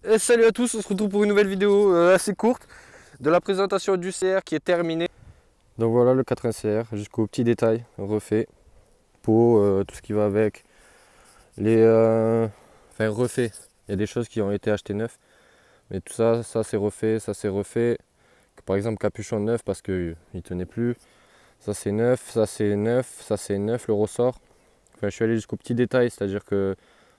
Et salut à tous, on se retrouve pour une nouvelle vidéo assez courte de la présentation du CR qui est terminée. Donc voilà le 4 CR jusqu'au petit détail refait, peau, tout ce qui va avec, enfin refait, il y a des choses qui ont été achetées neufs, mais tout ça, c'est refait, ça c'est refait. Par exemple capuchon neuf parce qu'il ne tenait plus, ça c'est neuf, ça c'est neuf, ça c'est neuf le ressort. Enfin je suis allé jusqu'au petit détail, c'est-à-dire que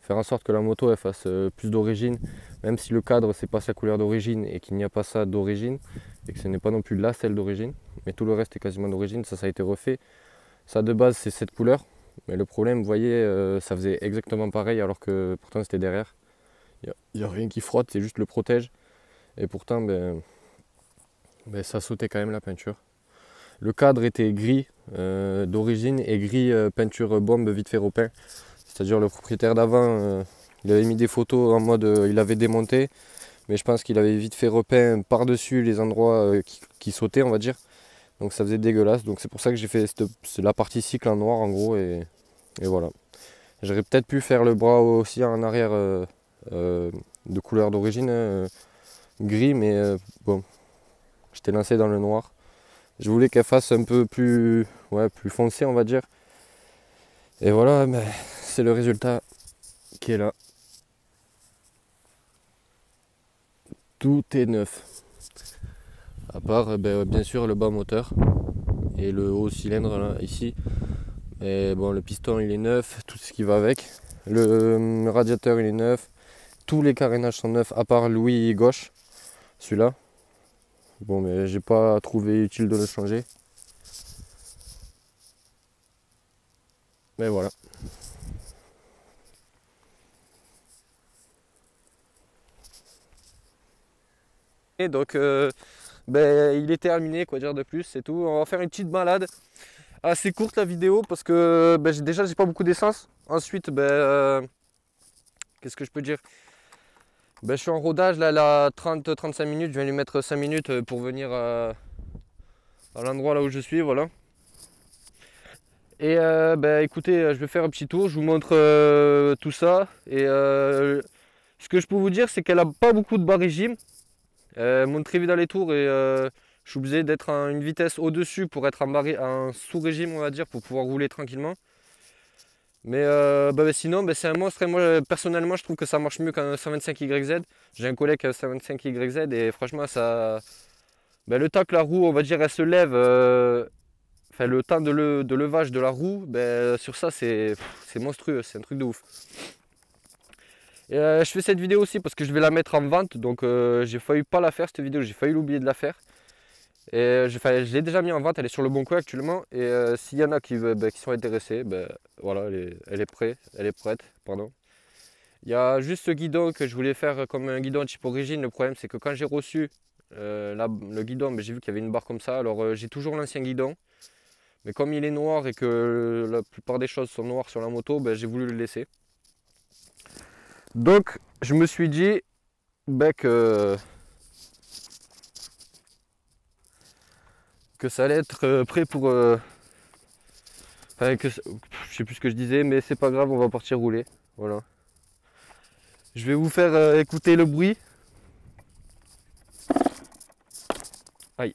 faire en sorte que la moto elle fasse plus d'origine, même si le cadre c'est pas sa couleur d'origine et qu'il n'y a pas ça d'origine et que ce n'est pas non plus la selle d'origine, mais tout le reste est quasiment d'origine, ça a été refait. Ça de base c'est cette couleur, mais le problème vous voyez ça faisait exactement pareil alors que pourtant c'était derrière. Il n'y a rien qui frotte, c'est juste le protège et pourtant ça sautait quand même la peinture. Le cadre était gris d'origine et gris peinture bombe vite fait repeint. C'est-à-dire le propriétaire d'avant, il avait mis des photos en mode il avait démonté, mais je pense qu'il avait vite fait repeint par-dessus les endroits qui sautaient on va dire. Donc ça faisait dégueulasse. Donc c'est pour ça que j'ai fait la partie cycle en noir en gros et voilà. J'aurais peut-être pu faire le bras aussi en arrière de couleur d'origine gris, mais bon, j'étais lancé dans le noir. Je voulais qu'elle fasse un peu plus, plus foncé on va dire. Et voilà, mais c'est le résultat qui est là. Tout est neuf. À part bien sûr le bas moteur et le haut cylindre là, ici. Et bon, le piston il est neuf, tout ce qui va avec. Le radiateur il est neuf. Tous les carénages sont neufs à part l'ouïe gauche. Celui-là. Bon mais j'ai pas trouvé utile de le changer. Mais voilà. Et donc il est terminé, quoi dire de plus, c'est tout. On va faire une petite balade assez courte la vidéo parce que déjà j'ai pas beaucoup d'essence. Ensuite qu'est-ce que je peux dire, je suis en rodage là, à 30-35 minutes, je vais lui mettre 5 minutes pour venir à l'endroit là où je suis, voilà. Et écoutez, je vais faire un petit tour, je vous montre tout ça. Et ce que je peux vous dire c'est qu'elle a pas beaucoup de bas régime. Elle monte très vite dans les tours et je suis obligé d'être à une vitesse au-dessus pour être en sous-régime on va dire, pour pouvoir rouler tranquillement. Mais sinon c'est un monstre et moi personnellement je trouve que ça marche mieux qu'un 125YZ. J'ai un collègue qui a un 125YZ et franchement ça, le temps que la roue on va dire elle se lève, enfin le temps de levage de la roue, sur ça c'est monstrueux, c'est un truc de ouf. Et je fais cette vidéo aussi parce que je vais la mettre en vente, donc j'ai failli pas la faire cette vidéo, j'ai failli l'oublier de la faire. Et je l'ai déjà mis en vente, elle est sur le bon coin actuellement. Et s'il y en a qui sont intéressés, voilà, elle est prête, pardon. Il y a juste ce guidon que je voulais faire comme un guidon type origine. Le problème c'est que quand j'ai reçu le guidon, j'ai vu qu'il y avait une barre comme ça. Alors j'ai toujours l'ancien guidon. Mais comme il est noir et que la plupart des choses sont noires sur la moto, j'ai voulu le laisser. Donc je me suis dit que ça allait être prêt pour... je sais plus ce que je disais, mais c'est pas grave, on va partir rouler. Voilà. Je vais vous faire écouter le bruit. Aïe.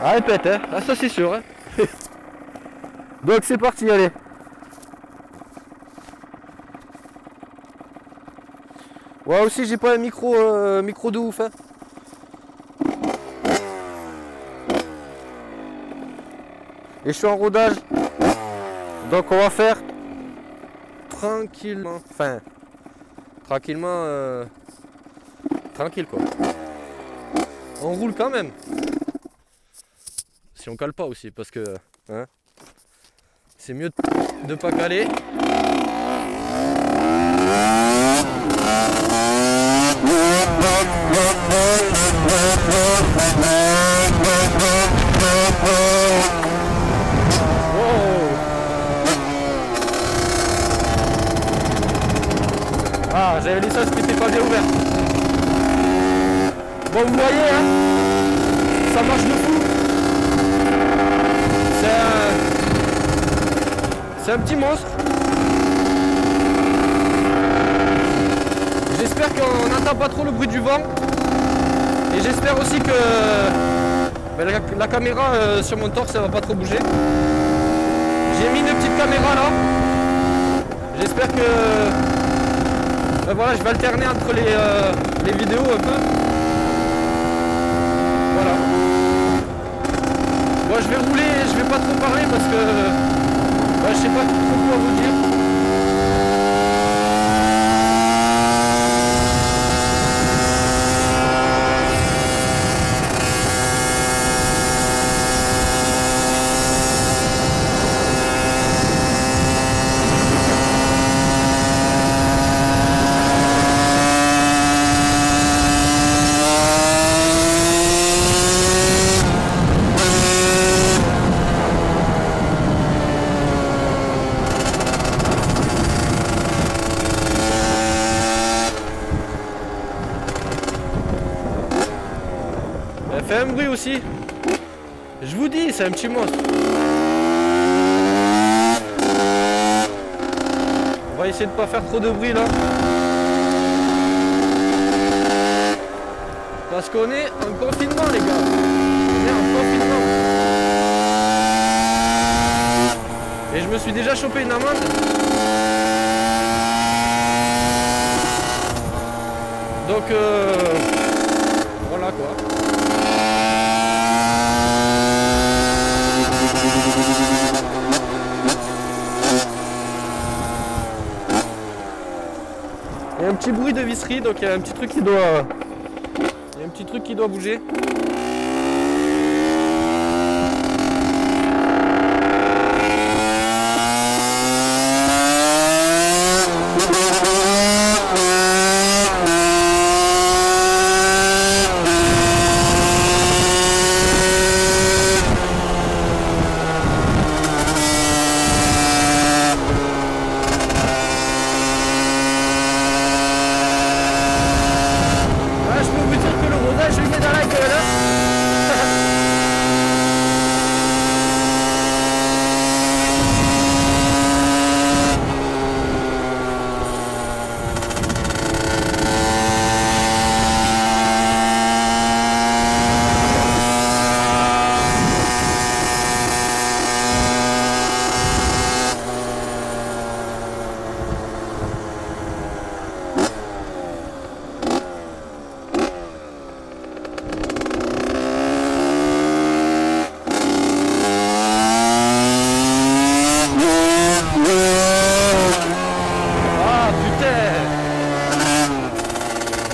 Ah, elle pète, hein. Ah, ça c'est sûr, hein. Donc c'est parti, allez. Ouais, aussi j'ai pas un micro de ouf, hein. Et je suis en rodage. Donc on va faire tranquillement. Enfin, tranquillement. Tranquille quoi. On roule quand même. Si on cale pas aussi, parce que hein, c'est mieux de pas caler. Ah, j'avais dit ça, ce qui n'était pas bien ouvert. Bon, vous voyez, hein, ça marche de fou. C'est C'est un petit monstre. J'espère qu'on n'entend pas trop le bruit du vent. Et j'espère aussi que la caméra sur mon torse, ça va pas trop bouger. J'ai mis une petite caméra là. J'espère que voilà, je vais alterner entre les vidéos un peu. Voilà. Moi je vais rouler, je vais pas trop parler parce que je sais pas trop quoi vous dire. Elle fait un bruit aussi. Je vous dis, c'est un petit monstre. On va essayer de pas faire trop de bruit là. Parce qu'on est en confinement les gars. On est en confinement. Et je me suis déjà chopé une amende. Donc voilà quoi. Il y a un petit bruit de visserie, donc il y a un petit truc qui doit. Il y a un petit truc qui doit bouger. Je lui mets dans la gueule.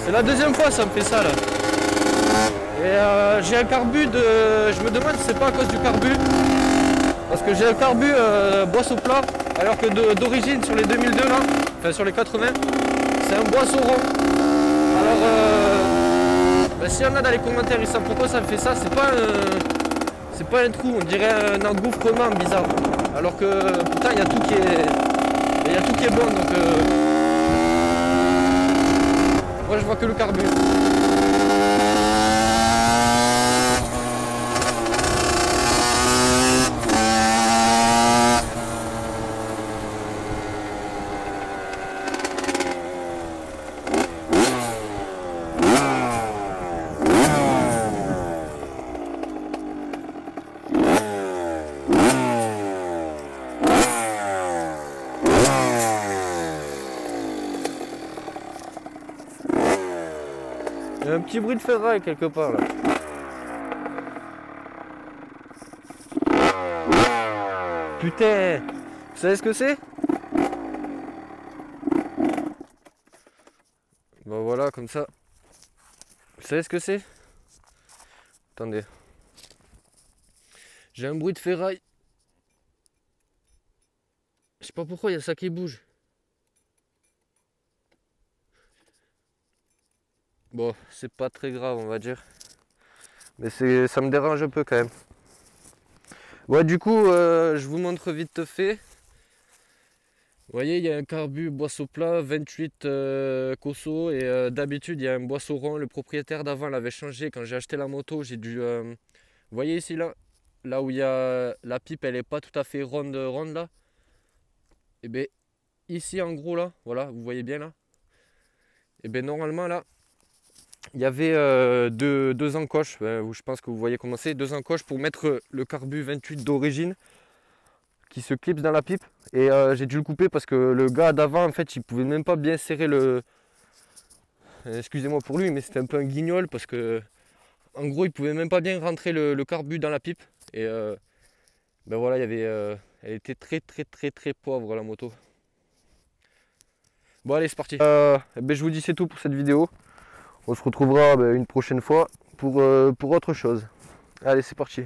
C'est la deuxième fois ça me fait ça là. Et j'ai un carbu de. Je me demande si c'est pas à cause du carbu. Parce que j'ai un carbu boisseau plat. Alors que d'origine sur les 2002 là, enfin sur les 80, c'est un boisseau rond. Alors s'il y en a dans les commentaires, ils savent pourquoi ça me fait ça, c'est pas un trou, on dirait un engouffrement bizarre. Alors que pourtant il y a tout qui est. Il y a tout qui est bon donc moi je vois que le carbu. Il y a un petit bruit de ferraille quelque part là. Putain! Vous savez ce que c'est? Bon voilà, comme ça. Vous savez ce que c'est? Attendez. J'ai un bruit de ferraille. Je sais pas pourquoi il y a ça qui bouge. Bon, c'est pas très grave on va dire. Mais ça me dérange un peu quand même. Ouais du coup je vous montre vite fait. Vous voyez il y a un carbu boisseau plat 28 Cosso et d'habitude il y a un boisseau rond. Le propriétaire d'avant l'avait changé quand j'ai acheté la moto. J'ai dû. Vous voyez ici là où il y a la pipe, elle est pas tout à fait ronde là. Et bien ici en gros là, voilà, vous voyez bien là. Et bien normalement là, il y avait deux encoches, je pense que vous voyez comment c'est, deux encoches pour mettre le carbu 28 d'origine qui se clipse dans la pipe. Et j'ai dû le couper parce que le gars d'avant en fait il pouvait même pas bien serrer le... Excusez-moi pour lui, mais c'était un peu un guignol parce que en gros il pouvait même pas bien rentrer le carbu dans la pipe. Et ben voilà, il y avait, elle était très pauvre la moto. Bon allez c'est parti. Ben, je vous dis c'est tout pour cette vidéo. On se retrouvera une prochaine fois pour autre chose. Allez c'est parti.